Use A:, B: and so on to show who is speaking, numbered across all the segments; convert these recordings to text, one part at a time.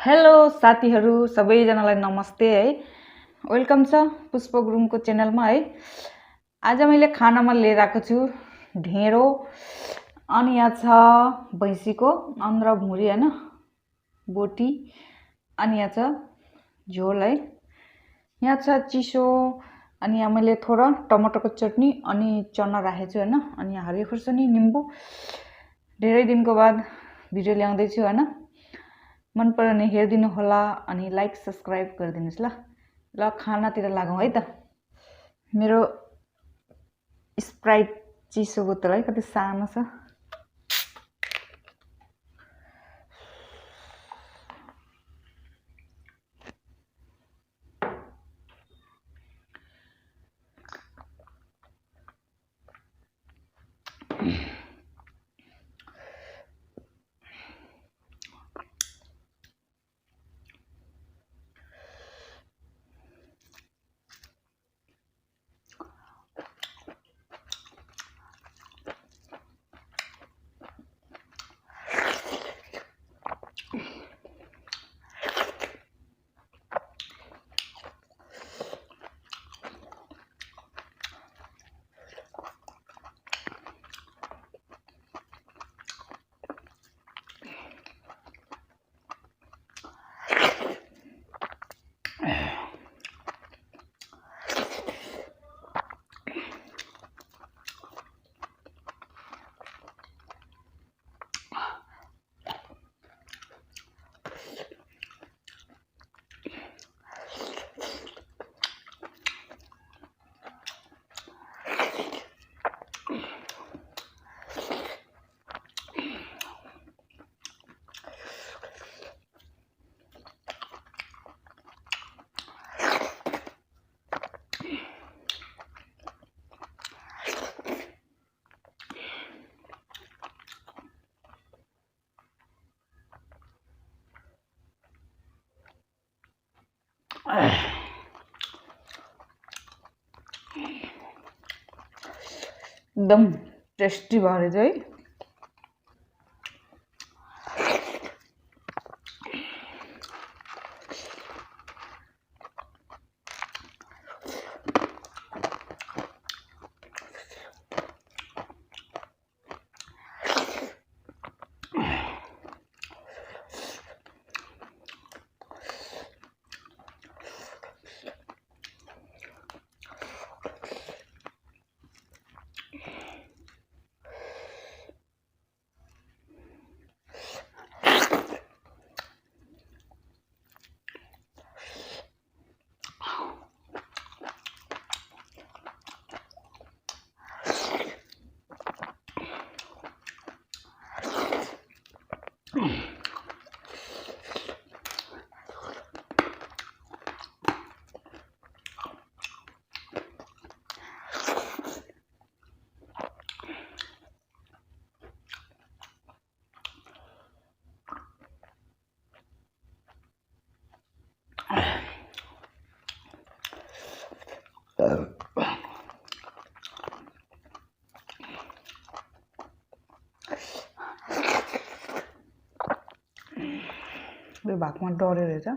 A: Hello साथीहरु सबैजनालाई नमस्ते है। वेलकम छ पुष्प गुरुङको च्यानलमा है। आज मैले खानामा लिएर आएको छु ढेँडो, अनि यहाँ छ भैँसीको अन्द्र भुँडी हैन, बोटी, अनि यहाँ छ झोल है। यहाँ छ चिसो, अनि यहाँ मैले थोड़ा टमाटरको चटनी अनि चना राखेको छु हैन, अनि यहाँ हरियो खुर्सानी, निम्बु। धेरै दिनको बाद भिडियो ल्याउँदै छु हैन। मन पऱ्यो भने हेरिदिनु होला, अनि लाइक सब्स्क्राइब गरिदिनुस् ल। ल खानातिर लागौं है त। मेरो स्प्राइट चिसो बोतल है, कति सानो छ। एकदम टेस्टी भएर चाहिँ यो भागमा डरेर रहेछ।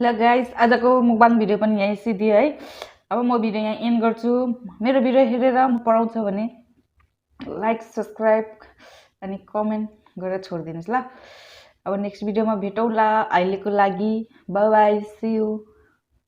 A: ल गाइस, आजको मुकबाङ भिडियो पनि यहीँ सिद्धियो है। अब म भिडियो यहाँ एन्ड गर्छु। मेरो भिडियो हेरेर मन पराउँछ भने लाइक, सब्सक्राइब अनि कमेन्ट गरेर छोडिदिनुहोस् ल। अब नेक्स्ट भिडियोमा भेटौँला। अहिलेको लागि बाई बाई, सी यू।